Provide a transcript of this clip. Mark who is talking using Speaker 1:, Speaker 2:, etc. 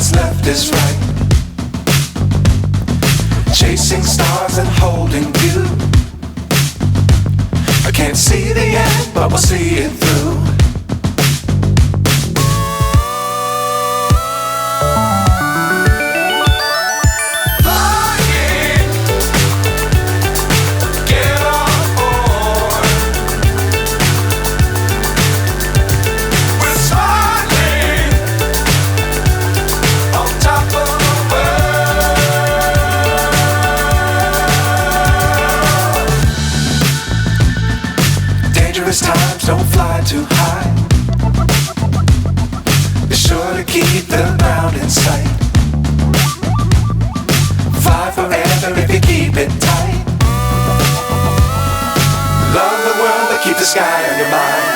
Speaker 1: what's left is right. Chasing stars and holding you. I can't see the end, but we'll see it through. Times don't fly too high. Be sure to keep the ground in sight. Fly forever if you keep it tight. Love the world but keep the sky on your mind.